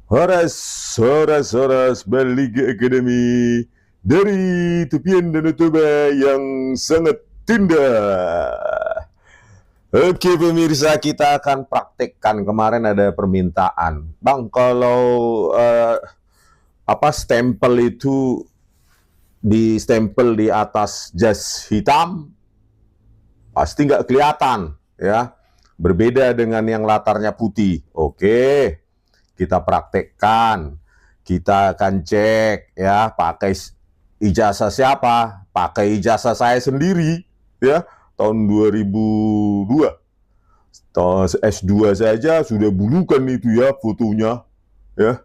Horas, horas, balik ke Akademi dari tepian Danau Toba yang sangat indah. Oke pemirsa, kita akan praktekkan. Kemarin ada permintaan, Bang, kalau stempel itu di stempel di atas jas hitam pasti nggak kelihatan, ya. Berbeda dengan yang latarnya putih. Oke, kita praktekkan. Kita akan cek, ya, pakai ijazah siapa? Pakai ijazah saya sendiri, ya, tahun 2002. S2 saja sudah bulukan itu, ya, fotonya, ya.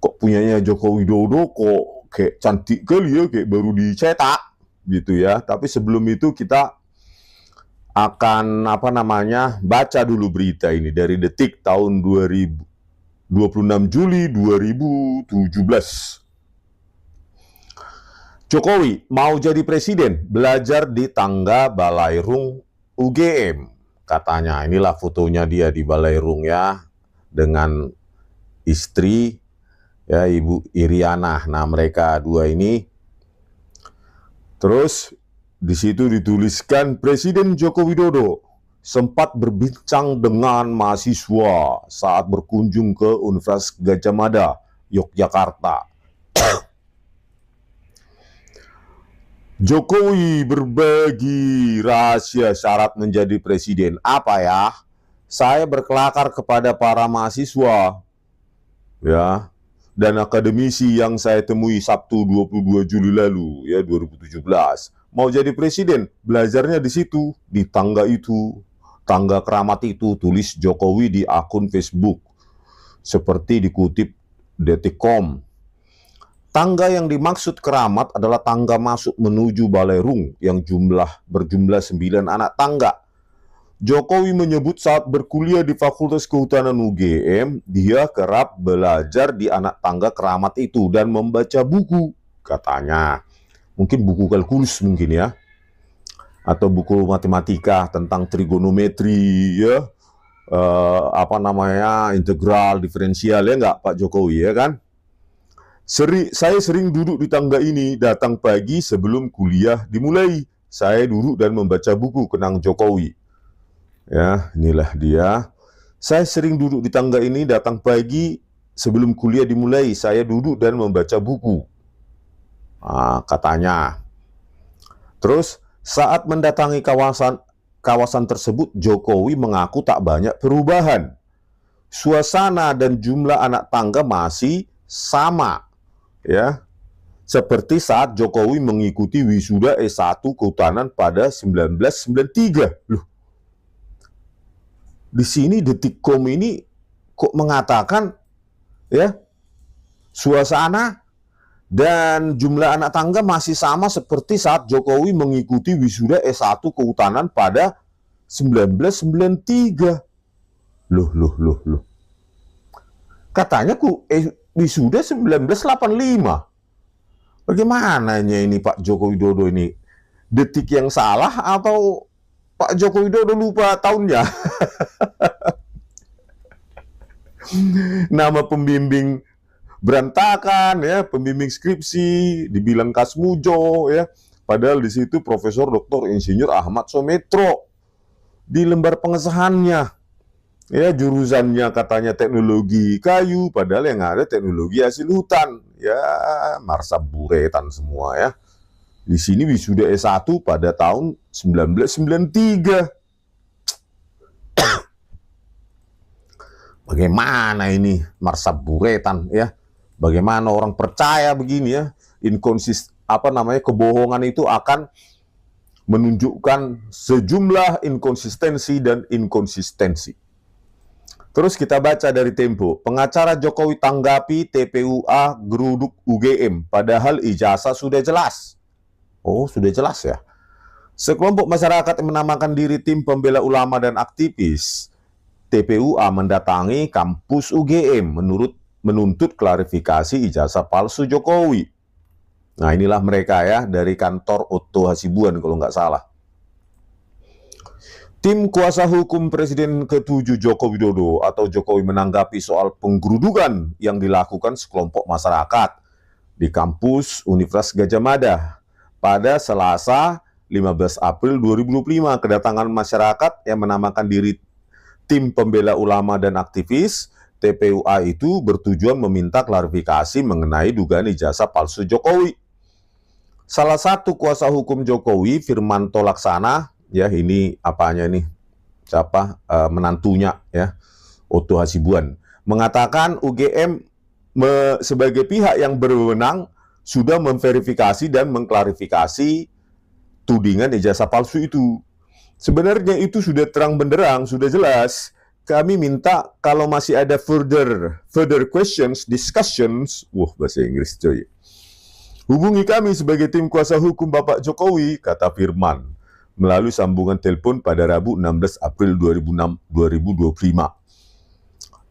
Kok punyanya Joko Widodo kok kayak cantik kali, ya, kayak baru dicetak gitu, ya. Tapi sebelum itu kita akan baca dulu berita ini dari Detik tahun 26 Juli 2017. Jokowi mau jadi presiden, belajar di tangga Balairung UGM. Katanya, inilah fotonya dia di Balairung, ya, dengan istri, ya, Ibu Iriana. Nah, mereka dua ini. Terus di situ dituliskan Presiden Joko Widodo sempat berbincang dengan mahasiswa saat berkunjung ke Universitas Gadjah Mada, Yogyakarta. Jokowi berbagi rahasia syarat menjadi presiden. Apa, ya? Saya berkelakar kepada para mahasiswa, ya, dan akademisi yang saya temui Sabtu 22 Juli lalu, ya, 2017. Mau jadi presiden, belajarnya di situ, di tangga itu, tangga keramat itu, tulis Jokowi di akun Facebook. Seperti dikutip Detik.com. Tangga yang dimaksud keramat adalah tangga masuk menuju Balairung yang berjumlah 9 anak tangga. Jokowi menyebut saat berkuliah di Fakultas Kehutanan UGM, dia kerap belajar di anak tangga keramat itu dan membaca buku, katanya. Mungkin buku kalkulus mungkin, ya. Atau buku matematika tentang trigonometri, ya. Integral, diferensial, ya enggak Pak Jokowi, ya kan? Saya sering duduk di tangga ini, datang pagi sebelum kuliah dimulai. Saya duduk dan membaca buku, kenang Jokowi. Ya, inilah dia. Saya sering duduk di tangga ini, datang pagi sebelum kuliah dimulai. Saya duduk dan membaca buku. Katanya. Terus, saat mendatangi kawasan tersebut, Jokowi mengaku tak banyak perubahan. Suasana dan jumlah anak tangga masih sama, ya, seperti saat Jokowi mengikuti wisuda S1 Kehutanan pada 1993. Loh, di sini Detik.com ini kok mengatakan, ya, suasana dan jumlah anak tangga masih sama seperti saat Jokowi mengikuti wisuda S1 Kehutanan pada 1993. Loh. Katanya wisuda 1985. Bagaimananya ini Pak Joko Widodo ini? Detik yang salah atau Pak Joko Widodo lupa tahunnya? Nama pembimbing berantakan, ya, pembimbing skripsi dibilang Kasmujo, ya. Padahal di situ Profesor Dr. Insinyur Ahmad Sometro di lembar pengesahannya. Ya, jurusannya katanya teknologi kayu, padahal yang ada teknologi hasil hutan. Ya, marsaburetan semua, ya. Di sini wisuda S1 pada tahun 1993. Bagaimana ini marsaburetan, ya? Bagaimana orang percaya begini, ya? Kebohongan itu akan menunjukkan sejumlah inkonsistensi dan inkonsistensi. Terus kita baca dari Tempo. Pengacara Jokowi tanggapi TPUA geruduk UGM, padahal ijazah sudah jelas. Oh, sudah jelas, ya. Sekelompok masyarakat yang menamakan diri Tim Pembela Ulama dan Aktivis TPUA mendatangi kampus UGM menuntut klarifikasi ijazah palsu Jokowi. Nah, inilah mereka, ya, dari kantor Otto Hasibuan kalau nggak salah. Tim kuasa hukum Presiden ke-7 Joko Widodo atau Jokowi menanggapi soal penggerudukan yang dilakukan sekelompok masyarakat di kampus Universitas Gadjah Mada pada Selasa 15 April 2025. Kedatangan masyarakat yang menamakan diri Tim Pembela Ulama dan Aktivis TPUA itu bertujuan meminta klarifikasi mengenai dugaan ijazah palsu Jokowi. Salah satu kuasa hukum Jokowi, Firmanto Laksana, ya ini apanya nih, menantunya ya, Otto Hasibuan, mengatakan UGM sebagai pihak yang berwenang sudah memverifikasi dan mengklarifikasi tudingan ijazah palsu itu. Sebenarnya itu sudah terang benderang, sudah jelas. Kami minta kalau masih ada further questions, discussions, bahasa Inggris coy, hubungi kami sebagai tim kuasa hukum Bapak Jokowi, kata Firman melalui sambungan telepon pada Rabu 16 April 2025.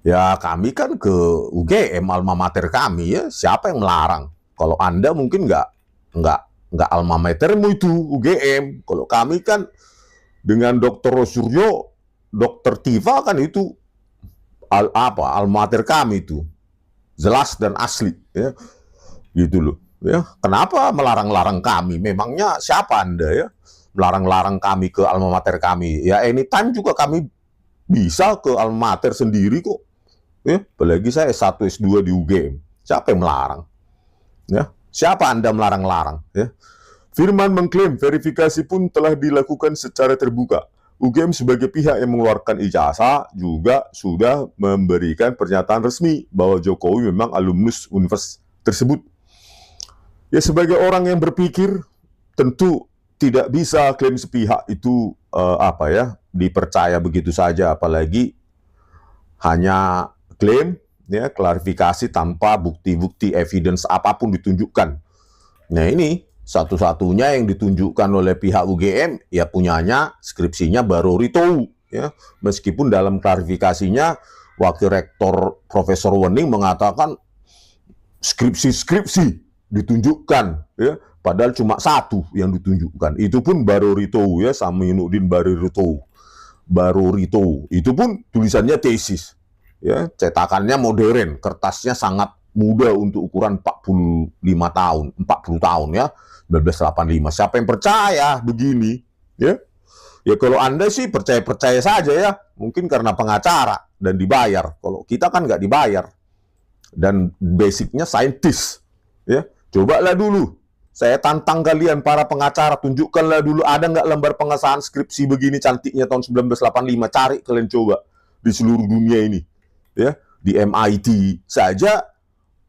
Ya kami kan ke UGM, alma mater kami ya, siapa yang melarang? Kalau Anda mungkin nggak alma matermu itu UGM. Kalau kami kan dengan Dr. Rosuryo, Dr. Tiva kan itu alma mater kami itu, jelas dan asli ya, gitu loh. Ya, kenapa melarang-larang kami? Memangnya siapa Anda ya? Melarang-larang kami ke alma mater kami. Ya anytime juga kami bisa ke alma mater sendiri kok. Ya, apalagi saya S1, S2 di UGM. Siapa yang melarang? Ya, siapa Anda melarang-larang? Ya. Firman mengklaim verifikasi pun telah dilakukan secara terbuka. UGM sebagai pihak yang mengeluarkan ijazah juga sudah memberikan pernyataan resmi bahwa Jokowi memang alumnus universitas tersebut. Ya sebagai orang yang berpikir, tentu tidak bisa klaim sepihak itu dipercaya begitu saja, apalagi hanya klaim ya, klarifikasi tanpa bukti-bukti evidence apapun ditunjukkan. Nah ini satu-satunya yang ditunjukkan oleh pihak UGM ya punyanya skripsinya Barori Tou ya, meskipun dalam klarifikasinya Wakil Rektor Profesor Wening mengatakan skripsi ditunjukkan ya, padahal cuma satu yang ditunjukkan, itu pun Barori Tou ya, Saminuddin Barori Tou, itu pun tulisannya tesis ya, cetakannya modern, kertasnya sangat muda untuk ukuran 40 tahun ya, 1985. Siapa yang percaya begini ya? Ya kalau Anda sih percaya saja ya, mungkin karena pengacara dan dibayar. Kalau kita kan nggak dibayar dan basicnya saintis ya. Cobalah dulu, saya tantang kalian para pengacara, tunjukkanlah dulu ada nggak lembar pengesahan skripsi begini cantiknya tahun 1985, cari kalian coba di seluruh dunia ini ya. Di MIT saja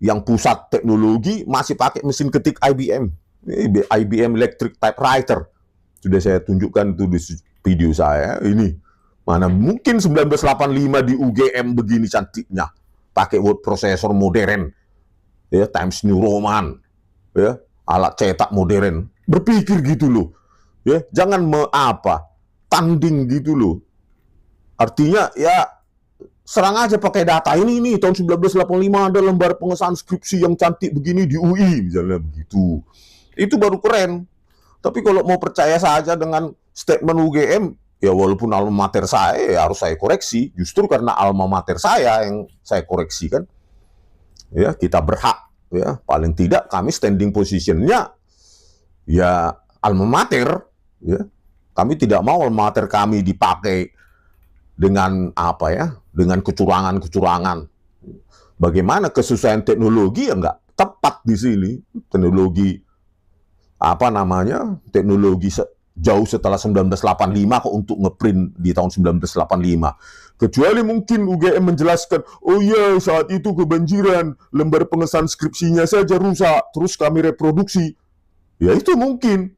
yang pusat teknologi masih pakai mesin ketik IBM Electric Typewriter, sudah saya tunjukkan itu di video saya ini. Mana mungkin 1985 di UGM begini cantiknya, pakai word processor modern ya, Times New Roman ya, alat cetak modern. Berpikir gitu loh ya, jangan tanding gitu loh. Artinya ya serang aja pakai data ini tahun 1985 ada lembar pengesahan skripsi yang cantik begini di UI misalnya begitu. Itu baru keren. Tapi kalau mau percaya saja dengan statement UGM, ya walaupun alma mater saya ya harus saya koreksi. Justru karena alma mater saya yang saya koreksi kan. Ya, kita berhak ya, paling tidak kami standing positionnya ya alma mater ya. Kami tidak mau alma mater kami dipakai dengan dengan kecurangan-kecurangan. Bagaimana kesusahan teknologi ya nggak tepat di sini. Teknologi teknologi jauh setelah 1985 kok untuk ngeprint di tahun 1985. Kecuali mungkin UGM menjelaskan, oh iya saat itu kebanjiran, lembar pengesahan skripsinya saja rusak, terus kami reproduksi. Ya itu mungkin.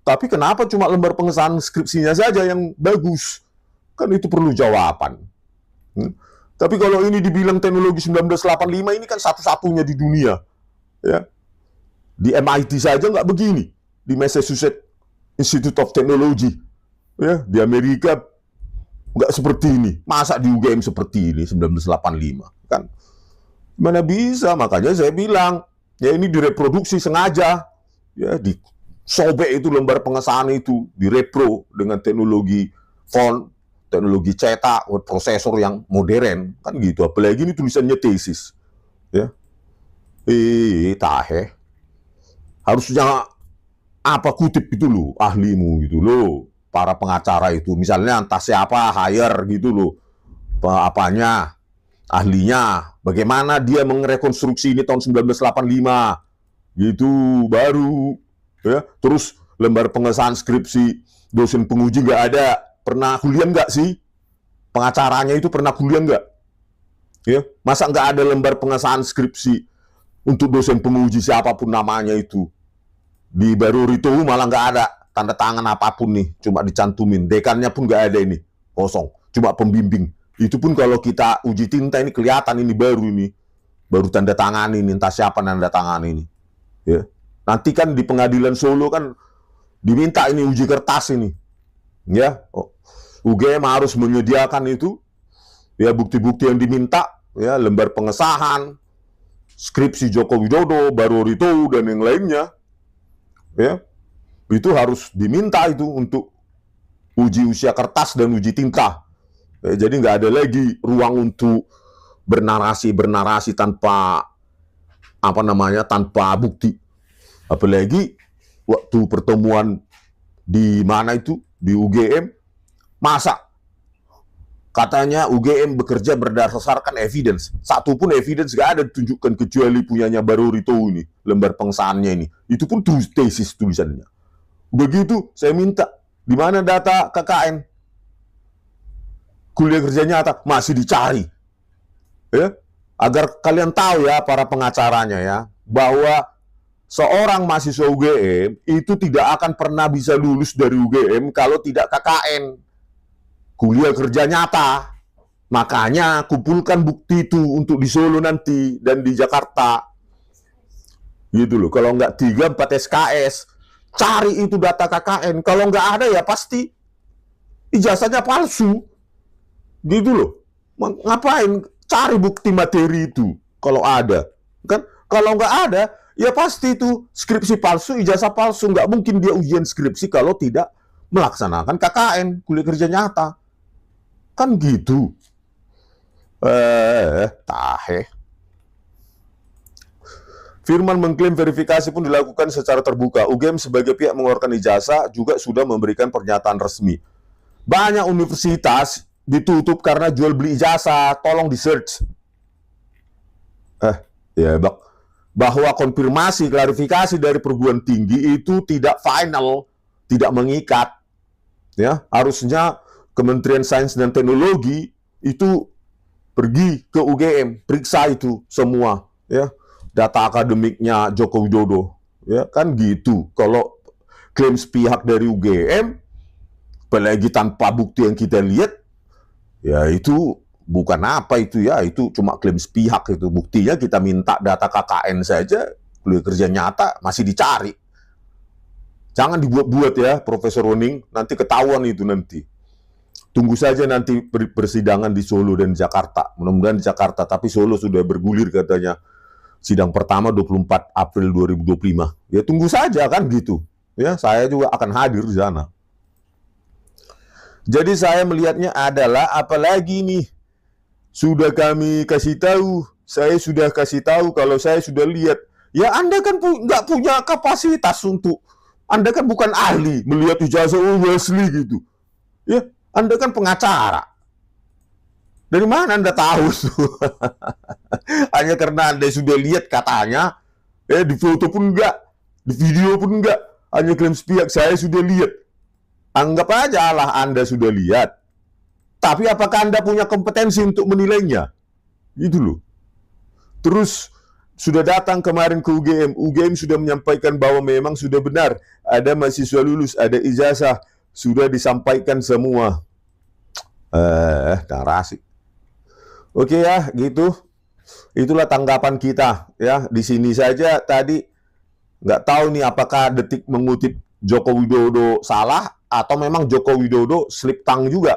Tapi kenapa cuma lembar pengesahan skripsinya saja yang bagus? Kan itu perlu jawaban. Tapi kalau ini dibilang teknologi 1985, ini kan satu-satunya di dunia. Ya. Di MIT saja nggak begini. Di Massachusetts Institute of Technology. Ya, di Amerika nggak seperti ini. Masa di UGM seperti ini 1985 kan? Mana bisa? Makanya saya bilang, ya ini direproduksi sengaja, ya disobek itu lembar pengesahan itu, direpro dengan teknologi smartphone, teknologi cetak, word processor yang modern, kan gitu. Apalagi ini tulisannya tesis, ya. Tahe. Harusnya apa kutip gitu loh, ahlimu gitu loh, para pengacara itu. Misalnya entah siapa hire gitu loh, apanya, ahlinya, bagaimana dia merekonstruksi ini tahun 1985, gitu, baru. Ya, terus lembar pengesahan skripsi, dosen penguji nggak ada. Pernah kuliah nggak sih? Pengacaranya itu pernah kuliah nggak? Ya, masa nggak ada lembar pengesahan skripsi untuk dosen penguji siapapun namanya itu? Di Baru itu malah nggak ada tanda tangan apapun nih, cuma dicantumin. Dekannya pun nggak ada ini, kosong, cuma pembimbing. Itu pun kalau kita uji tinta ini kelihatan ini baru tanda tangan ini, entah siapa tanda tangan ini. Ya. Nanti kan di pengadilan Solo kan diminta ini uji kertas ini. Ya, UGM harus menyediakan itu, ya, bukti-bukti yang diminta, ya, lembar pengesahan, skripsi Joko Widodo, Baru itu dan yang lainnya, ya, itu harus diminta itu untuk uji usia kertas dan uji tinta. Ya, jadi nggak ada lagi ruang untuk bernarasi tanpa tanpa bukti. Apalagi waktu pertemuan di mana itu, di UGM, masa katanya UGM bekerja berdasarkan evidence. Satu pun evidence gak ada ditunjukkan kecuali punyanya Baru itu ini, lembar pengesahannya ini. Itu pun tesis tulisannya. Begitu saya minta, di mana data KKN? Kuliah kerja nyata masih dicari. Ya, agar kalian tahu ya para pengacaranya ya, bahwa seorang mahasiswa UGM itu tidak akan pernah bisa lulus dari UGM kalau tidak KKN, kuliah kerja nyata. Makanya kumpulkan bukti itu untuk di Solo nanti dan di Jakarta. Gitu loh. Kalau nggak 3-4 SKS, cari itu data KKN. Kalau nggak ada ya pasti ijazahnya palsu. Gitu loh. Ngapain cari bukti materi itu kalau ada? Kan kalau nggak ada, ya pasti itu skripsi palsu, ijazah palsu. Nggak mungkin dia ujian skripsi kalau tidak melaksanakan KKN, kuliah kerja nyata. Kan gitu. Tahe. Firman mengklaim verifikasi pun dilakukan secara terbuka. UGM sebagai pihak mengeluarkan ijazah juga sudah memberikan pernyataan resmi. Banyak universitas ditutup karena jual beli ijazah. Tolong di-search. Ya, bahwa konfirmasi, klarifikasi dari perguruan tinggi itu tidak final, tidak mengikat. Ya, harusnya Kementerian Sains dan Teknologi itu pergi ke UGM, periksa itu semua, ya, data akademiknya Joko Widodo, ya kan gitu. Kalau klaim sepihak dari UGM, apalagi tanpa bukti yang kita lihat, ya itu bukan apa itu ya, itu cuma klaim sepihak itu. Buktinya kita minta data KKN saja, kuliah kerja nyata masih dicari. Jangan dibuat-buat ya, Profesor Wening, nanti ketahuan itu nanti. Tunggu saja nanti persidangan di Solo dan Jakarta. Mudah-mudahan di Jakarta, tapi Solo sudah bergulir katanya. Sidang pertama 24 April 2025. Ya tunggu saja kan gitu. Ya, saya juga akan hadir di sana. Jadi saya melihatnya adalah apalagi nih sudah kami kasih tahu, saya sudah kasih tahu kalau saya sudah lihat. Ya Anda kan nggak punya kapasitas untuk, Anda kan bukan ahli melihat ijazah Wesley gitu. Ya, Anda kan pengacara. Dari mana Anda tahu? Hanya karena Anda sudah lihat katanya, di foto pun enggak, di video pun enggak, hanya klaim sepihak saya sudah lihat. Anggap aja lah Anda sudah lihat. Tapi apakah Anda punya kompetensi untuk menilainya? Itu loh. Terus sudah datang kemarin ke UGM. UGM sudah menyampaikan bahwa memang sudah benar. Ada mahasiswa lulus, ada ijazah. Sudah disampaikan semua. Narasi. Oke ya, gitu. Itulah tanggapan kita ya. Di sini saja tadi nggak tahu nih apakah Detik mengutip Joko Widodo salah atau memang Joko Widodo slip tang juga.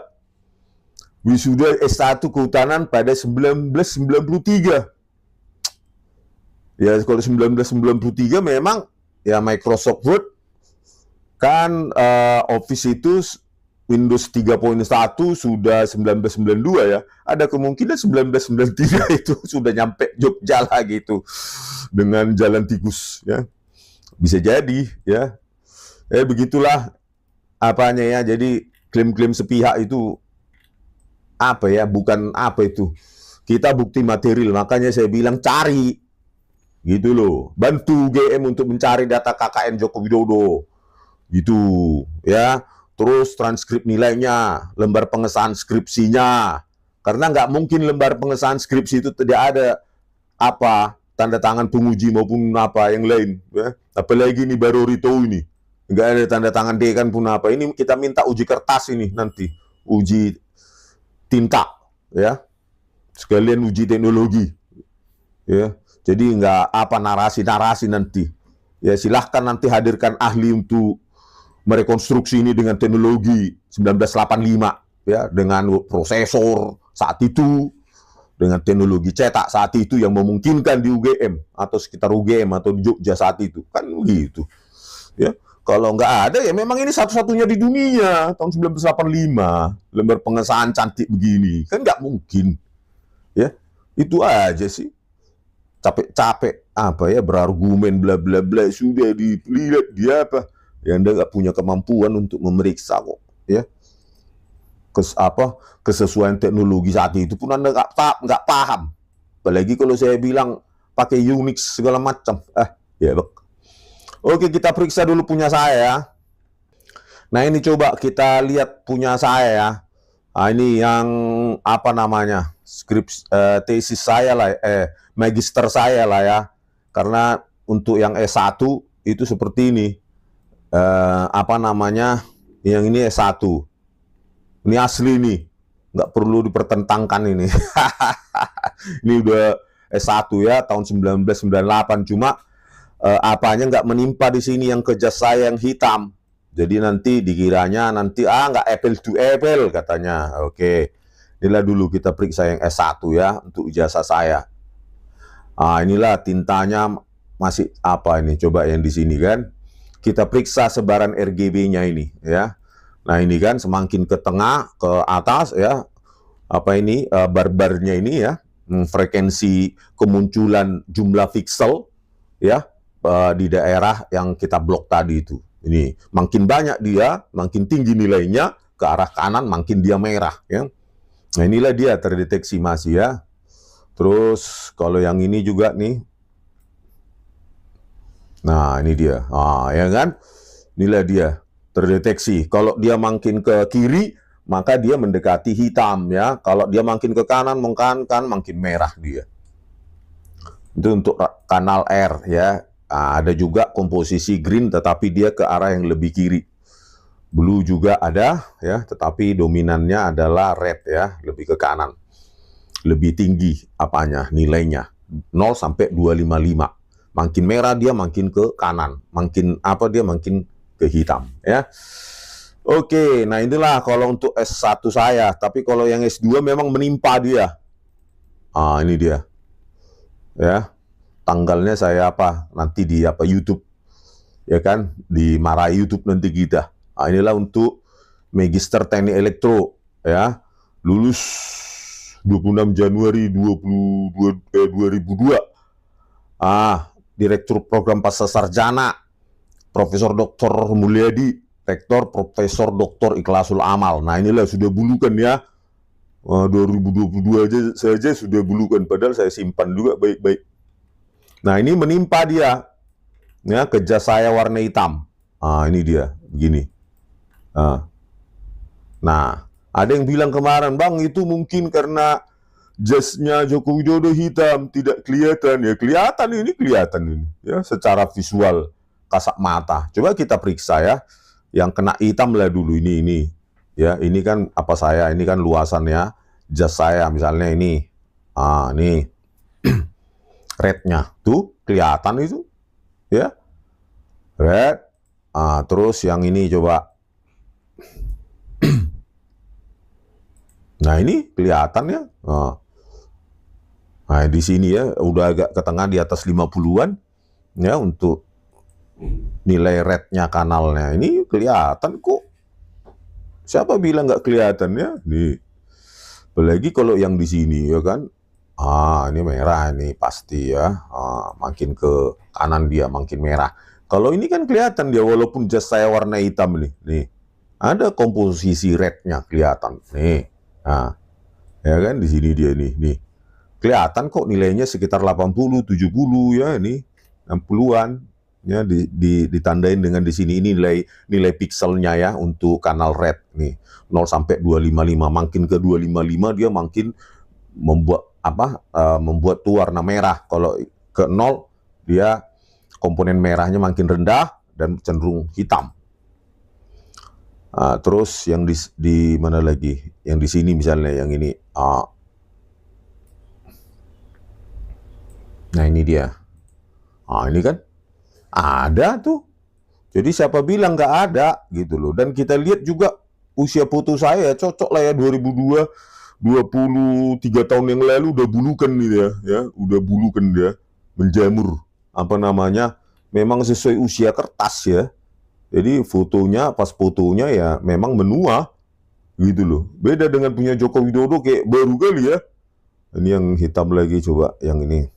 Wisuda S1 Kehutanan pada 1993. Ya kalau 1993 memang ya Microsoft Word kan Office itu Windows 3.1 sudah 1992 ya, ada kemungkinan 1993 itu sudah nyampe Jogja lah gitu dengan jalan tikus ya, bisa jadi ya. Begitulah apanya ya. Jadi klaim-klaim sepihak itu apa ya, bukan apa itu, kita bukti material, makanya saya bilang cari gitu loh, bantu GM untuk mencari data KKN Joko Widodo gitu ya. Terus transkrip nilainya, lembar pengesahan skripsinya, karena nggak mungkin lembar pengesahan skripsi itu tidak ada apa tanda tangan penguji maupun apa yang lain ya. Apalagi ini baru Rito ini nggak ada tanda tangan dekan pun apa. Ini kita minta uji kertas ini nanti, uji tinta ya, sekalian uji teknologi ya. Jadi nggak apa narasi-narasi nanti ya. Silahkan nanti hadirkan ahli untuk merekonstruksi ini dengan teknologi 1985 ya, dengan prosesor saat itu, dengan teknologi cetak saat itu yang memungkinkan di UGM atau sekitar UGM atau di Jogja saat itu, kan gitu ya. Kalau nggak ada ya memang ini satu-satunya di dunia tahun 1985 lembar pengesahan cantik begini, kan nggak mungkin ya. Itu aja sih, capek-capek apa ya berargumen bla bla bla, sudah dilihat dia apa ya, Anda nggak punya kemampuan untuk memeriksa kok ya, kesesuaian teknologi saat itu pun Anda nggak paham, apalagi kalau saya bilang pakai Unix segala macam ya. Oke, kita periksa dulu punya saya. Nah ini coba kita lihat punya saya ya. Nah, ini yang apa namanya, tesis saya lah, magister saya lah ya. Karena untuk yang S1 itu seperti ini, apa namanya, yang ini S1. Ini asli nih, nggak perlu dipertentangkan ini. Ini udah S1 ya, tahun 1998, cuma apanya nggak menimpa di sini yang ke jas saya yang hitam. Jadi nanti dikiranya nanti nggak apple to apple katanya. Oke, inilah dulu kita periksa yang S1 ya untuk ijazah saya. Inilah tintanya masih apa ini, coba yang di sini kan. Kita periksa sebaran RGB-nya ini ya. Nah ini kan semakin ke tengah ke atas ya, apa ini bar-barnya ini ya, frekuensi kemunculan jumlah pixel ya di daerah yang kita blok tadi itu. Ini makin banyak dia, makin tinggi nilainya, ke arah kanan makin dia merah ya. Nah inilah dia terdeteksi masih ya. Terus kalau yang ini juga nih, nah ini dia, ya kan, inilah dia terdeteksi. Kalau dia makin ke kiri maka dia mendekati hitam ya. Kalau dia makin ke kanan makin merah dia. Itu untuk kanal R ya. Ada juga komposisi green tetapi dia ke arah yang lebih kiri. Blue juga ada ya, tetapi dominannya adalah red ya, lebih ke kanan. Lebih tinggi apanya nilainya 0 sampai 255. Makin merah dia makin ke kanan, makin apa dia makin ke hitam ya. Oke, nah inilah kalau untuk S1 saya, tapi kalau yang S2 memang menimpa dia. Ini dia. Ya. Tanggalnya saya apa nanti di apa YouTube ya kan, dimarahi YouTube nanti kita. Inilah untuk Magister Teknik Elektro ya, lulus 26 Januari 2002. Direktur Program Pasca Sarjana Profesor Dr. Mulyadi, Rektor Profesor Dr. Ikhlasul Amal. Nah inilah sudah bulukan ya, 2022 aja saja sudah bulukan, padahal saya simpan juga baik-baik. Nah ini menimpa dia ya, ke jas saya warna hitam. Ini dia begini. Nah ada yang bilang kemarin, Bang itu mungkin karena jasnya Joko Widodo hitam tidak kelihatan. Ya kelihatan ini ya, secara visual kasat mata. Coba kita periksa ya, yang kena hitam lah dulu ini ya. Ini kan apa saya, ini kan luasannya jas saya misalnya ini. Nih rednya tuh kelihatan itu ya, red. Terus yang ini coba, nah ini kelihatan ya. Nah di sini ya udah agak ke tengah, di atas 50-an ya untuk nilai rednya kanalnya. Ini kelihatan kok Siapa bilang nggak kelihatan ya? Nih, apalagi kalau yang di sini ya kan. Ini merah ini pasti ya. Makin ke kanan dia makin merah. Kalau ini kan kelihatan dia walaupun jas saya warna hitam nih. Nih, ada komposisi rednya kelihatan. Nih, nah, ya kan di sini dia nih. Kelihatan kok nilainya sekitar 80, 70 ya ini 60-an ya ditandain dengan di sini ini nilai pikselnya ya untuk kanal red nih 0 sampai 255 makin ke 255 dia makin membuat tuh warna merah. Kalau ke 0 dia komponen merahnya makin rendah dan cenderung hitam. Terus yang di mana lagi? Yang di sini misalnya yang ini. Nah ini dia. Ini kan ada tuh. Jadi siapa bilang nggak ada gitu loh. Dan kita lihat juga usia foto saya cocok lah ya 2002, 23 tahun yang lalu udah bulukan nih ya, udah bulukan dia menjamur memang sesuai usia kertas ya. Jadi pas fotonya ya memang menua gitu loh. Beda dengan punya Joko Widodo kayak baru kali ya. Ini yang hitam lagi coba yang ini.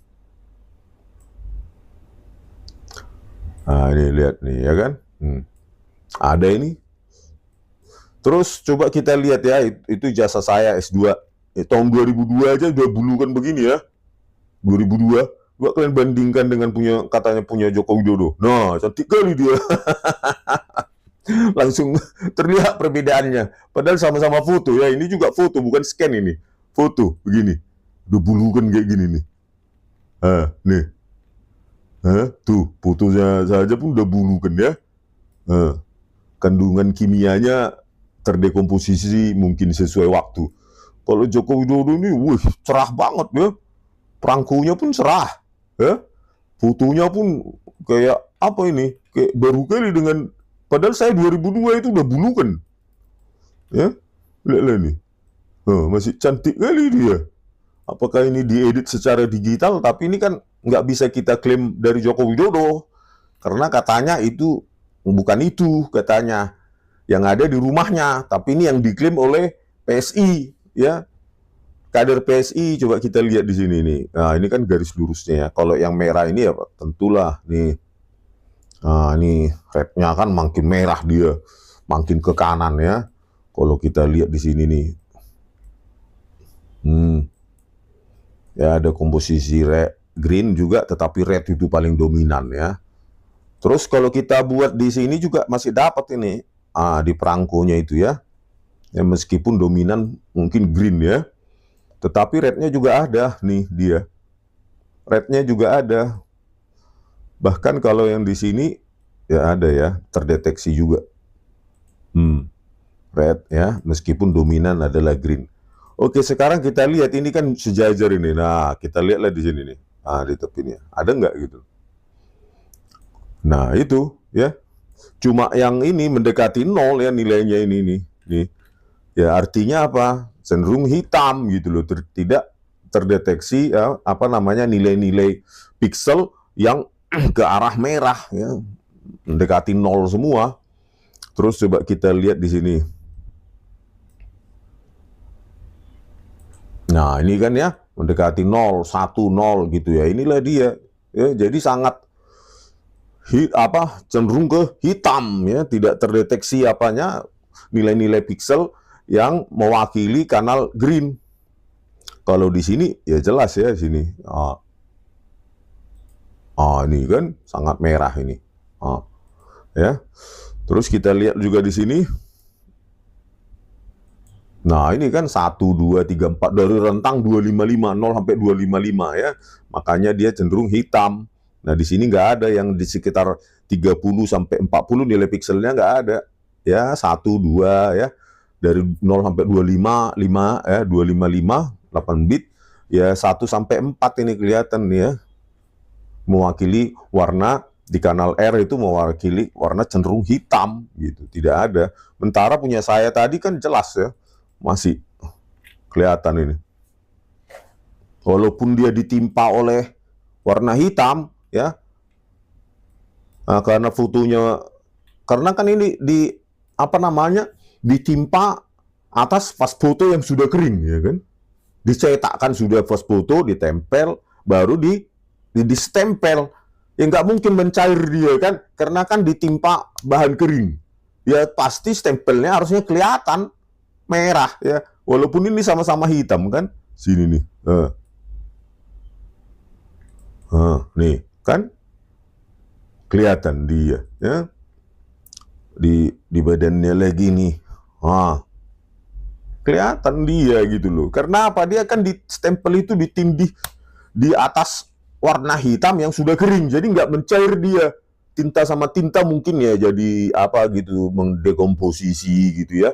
Ini lihat nih ya kan. Ada ini. Terus coba kita lihat ya, itu jasa saya S2. Tahun 2002 aja udah bulukan begini ya. 2002. Coba kalian bandingkan dengan katanya punya Joko Widodo. Nah, cantik kali dia. Langsung terlihat perbedaannya. Padahal sama-sama foto ya. Ini juga foto, bukan scan ini. Foto begini. Udah bulukan kayak gini nih. Nih. Tuh, fotonya saja pun udah bulukan ya. Kandungan kimianya terdekomposisi mungkin sesuai waktu. Kalau Joko Widodo ini, cerah banget ya. Perangkonya pun cerah. Ya. Fotonya pun kayak apa ini? Kayak baru kali dengan padahal saya 2002 itu udah bulukan. Ya. Lihat nih. Masih cantik kali dia. Apakah ini diedit secara digital? Tapi ini kan nggak bisa kita klaim dari Joko Widodo. Karena katanya itu bukan itu katanya. Yang ada di rumahnya. Tapi ini yang diklaim oleh PSI. Ya. Kader PSI, coba kita lihat di sini nih. Nah, ini kan garis lurusnya ya. Kalau yang merah ini ya tentulah nih. Ini rednya kan makin merah dia. Makin ke kanan ya. Kalau kita lihat di sini nih. Ya ada komposisi green juga, tetapi red itu paling dominan ya. Terus kalau kita buat di sini juga masih dapat ini. Di perangkonya itu ya. Ya meskipun dominan mungkin green ya. Tetapi rednya juga ada nih dia. Rednya juga ada. Bahkan kalau yang di sini ya ada ya, terdeteksi juga. Red ya, meskipun dominan adalah green. Oke, sekarang kita lihat ini kan sejajar ini. Nah, kita lihatlah di sini nih. Di tepinya. Ada nggak gitu? Nah, itu ya. Cuma yang ini mendekati 0 ya nilainya ini nih. Ya, artinya apa? Cenderung hitam gitu loh. Tidak terdeteksi ya, nilai-nilai piksel yang ke arah merah ya. Mendekati 0 semua. Terus coba kita lihat di sini. Nah, ini kan ya mendekati 0, 1, 0 gitu ya. Inilah dia. Ya, jadi sangat cenderung ke hitam ya, tidak terdeteksi nilai-nilai piksel yang mewakili kanal green. Kalau di sini ya jelas ya di sini. Ini kan sangat merah ini. Ya. Terus kita lihat juga di sini. Nah, ini kan 1, 2, 3, 4 dari rentang 255, 0 sampai 255 ya. Makanya dia cenderung hitam. Nah, di sini nggak ada yang di sekitar 30 sampai 40 nilai pikselnya nggak ada. Ya, 1, 2 ya. Dari 0 sampai 25, 5 ya, 255, 8 bit. Ya, 1 sampai 4 ini kelihatan nih ya. Mewakili warna di kanal R itu mewakili warna cenderung hitam gitu. Tidak ada. Sementara punya saya tadi kan jelas ya. Masih kelihatan ini. Walaupun dia ditimpa oleh warna hitam ya. Karena fotonya, karena kan ini ditimpa atas vas foto yang sudah kering, ya kan? Dicetakkan sudah vas foto, ditempel, baru di stempel. Ya nggak mungkin mencair dia kan, karena kan ditimpa bahan kering. Ya pasti stempelnya harusnya kelihatan merah ya, walaupun ini sama-sama hitam kan. Sini nih, nih kan kelihatan dia ya, di badannya lagi nih, kelihatan dia gitu loh. Karena apa? Dia kan di stempel itu ditindih di atas warna hitam yang sudah kering, jadi nggak mencair dia. Tinta sama tinta mungkin ya jadi apa gitu, mendekomposisi gitu ya.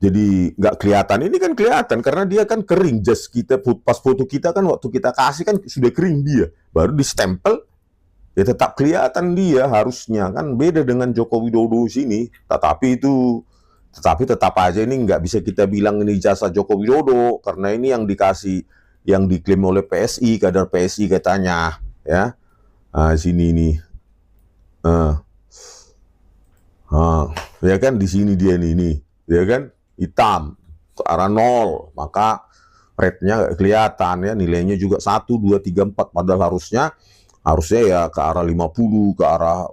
Jadi nggak kelihatan. Ini kan kelihatan karena dia kan kering. Jas kita pas foto kita kan waktu kita kasih kan sudah kering dia. Baru distempel ya tetap kelihatan dia harusnya kan. Beda dengan Joko Widodo sini. Tetapi tetap aja ini nggak bisa kita bilang ini jasa Joko Widodo karena ini yang dikasih, yang diklaim oleh PSI, kader PSI katanya ya. Sini nih. Ya kan di sini dia nih, ya kan hitam ke arah 0, maka rate-nya nggak kelihatan ya, nilainya juga 1, 2, 3, 4, padahal harusnya ya ke arah 50, ke arah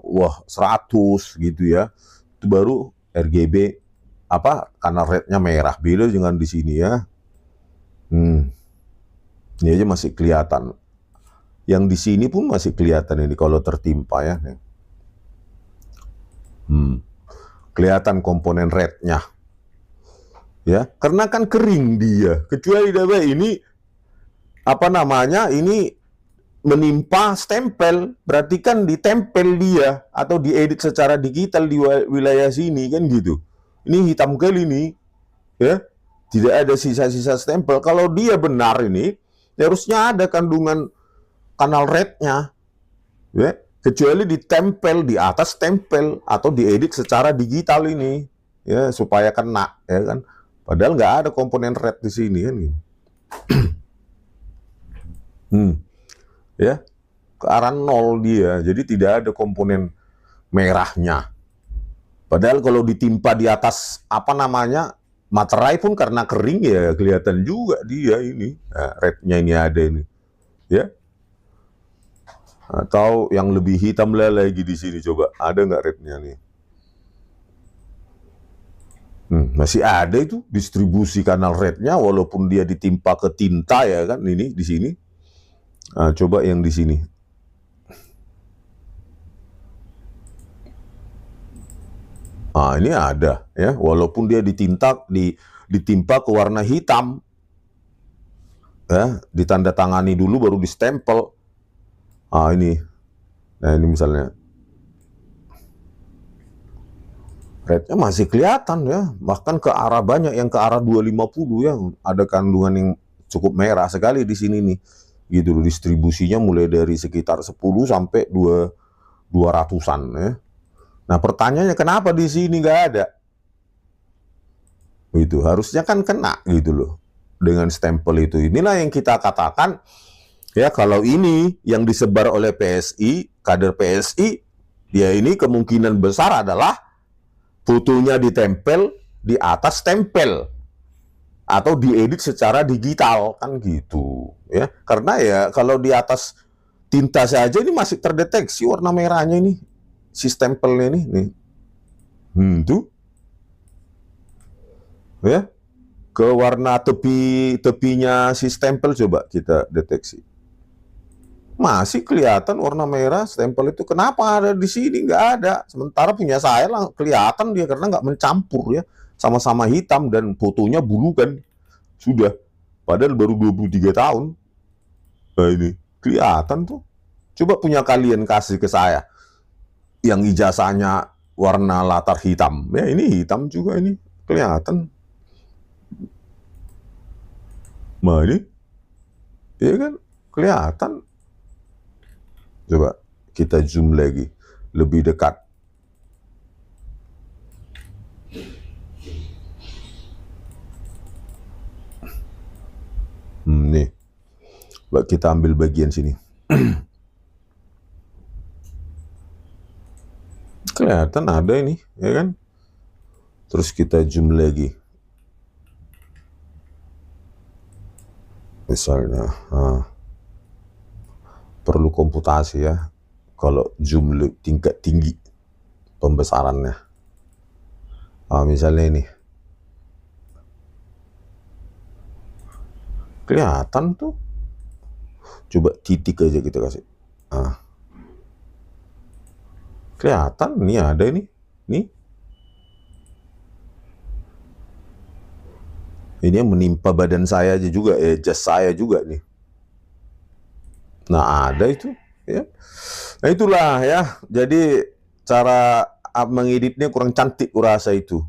100 gitu ya. Itu baru RGB apa karena rate-nya merah, beda dengan di sini ya. Ini aja masih kelihatan. Yang di sini pun masih kelihatan ini kalau tertimpa ya. Kelihatan komponen rate-nya. Ya, karena kan kering dia. Kecuali ini apa namanya? Ini menimpa stempel, berarti kan ditempel dia atau diedit secara digital di wilayah sini kan gitu. Ini hitam kali ini. Ya. Tidak ada sisa-sisa stempel. Kalau dia benar ini, harusnya ada kandungan kanal rate-nya. Ya. Kecuali ditempel di atas stempel atau diedit secara digital ini. Ya, supaya kena, ya kan. Padahal nggak ada komponen red di sini kan gitu. Ya, ke arah 0 dia. Jadi tidak ada komponen merahnya. Padahal kalau ditimpa di atas apa namanya materai pun karena kering ya kelihatan juga dia ini. Nah, rednya ini ada ini. Ya. Atau yang lebih hitam lagi di sini coba. Ada nggak rednya nih? Masih ada itu distribusi kanal rednya walaupun dia ditimpa ke tinta ya kan ini di sini. Coba yang di sini. Ini ada ya walaupun dia ditimpa ke warna hitam. Ya, ditandatangani dulu baru distempel. Ini. Nah, ini misalnya. Rate-nya masih kelihatan ya, bahkan ke arah banyak yang ke arah 250 ya, ada kandungan yang cukup merah sekali di sini nih, gitu loh, distribusinya mulai dari sekitar 10 sampai 200-an ya. Nah pertanyaannya kenapa di sini nggak ada? Itu harusnya kan kena gitu loh, dengan stempel itu. Inilah yang kita katakan ya kalau ini yang disebar oleh PSI, kader PSI, ya ini kemungkinan besar adalah fotonya ditempel di atas stempel atau diedit secara digital kan gitu ya. Karena ya kalau di atas tinta saja ini masih terdeteksi warna merahnya ini si stempelnya ini nih. Tuh. Ya. Ke warna tepinya si stempel coba kita deteksi. Masih kelihatan warna merah stempel itu. Kenapa ada di sini? Nggak ada. Sementara punya saya lah kelihatan dia karena nggak mencampur ya. Sama-sama hitam dan fotonya bulu kan. Sudah. Padahal baru 23 tahun. Nah ini. Kelihatan tuh. Coba punya kalian kasih ke saya. Yang ijazahnya warna latar hitam. Ya ini hitam juga ini. Kelihatan. Nah ini. Ya kan? Kelihatan. Coba kita zoom lagi, lebih dekat. Nih, coba kita ambil bagian sini. Kelihatan ada ini, ya kan? Terus kita zoom lagi. Misalnya, perlu komputasi ya. Kalau zoom tingkat tinggi pembesarannya. Misalnya ini. Kelihatan tuh. Coba titik aja kita kasih. Kelihatan, nih ada ini. Nih. Ini yang menimpa badan saya aja juga, jas saya juga nih. Nah, ada itu. Ya. Nah, itulah ya. Jadi cara mengeditnya kurang cantik kurasa itu.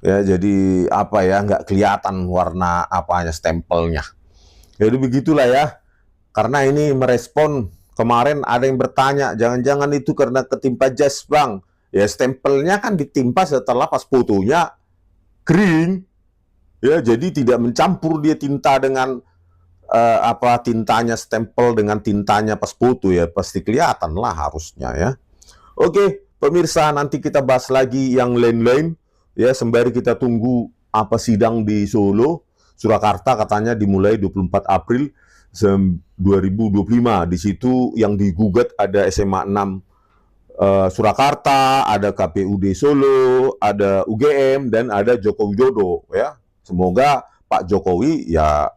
Ya, jadi apa ya, nggak kelihatan warna apanya, stempelnya. Jadi begitulah ya. Karena ini merespon, kemarin ada yang bertanya, jangan-jangan itu karena ketimpa jas, Bang. Ya, stempelnya kan ditimpa setelah pas fotonya kering. Ya, jadi tidak mencampur dia tinta dengan tintanya, stempel dengan tintanya pas foto, ya pasti kelihatan lah harusnya ya. Oke, pemirsa, nanti kita bahas lagi yang lain-lain ya, sembari kita tunggu sidang di Solo, Surakarta, katanya dimulai 24 April 2025. Di situ yang digugat ada SMA 6 Surakarta, ada KPUD Solo, ada UGM, dan ada Joko Widodo ya. Semoga Pak Jokowi ya,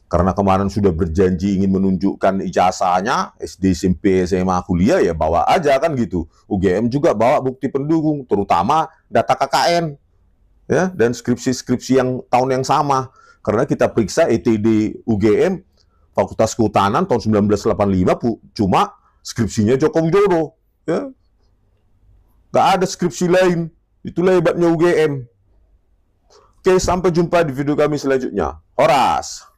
karena kemarin sudah berjanji ingin menunjukkan ijazahnya SD, SMP, SMA, kuliah, ya bawa aja kan gitu. UGM juga bawa bukti pendukung, terutama data KKN ya, dan skripsi-skripsi yang tahun yang sama. Karena kita periksa ETD UGM Fakultas Kehutanan tahun 1985 cuma skripsinya Joko Widodo ya. Nggak ada skripsi lain. Itulah hebatnya UGM. Oke, sampai jumpa di video kami selanjutnya. Horas.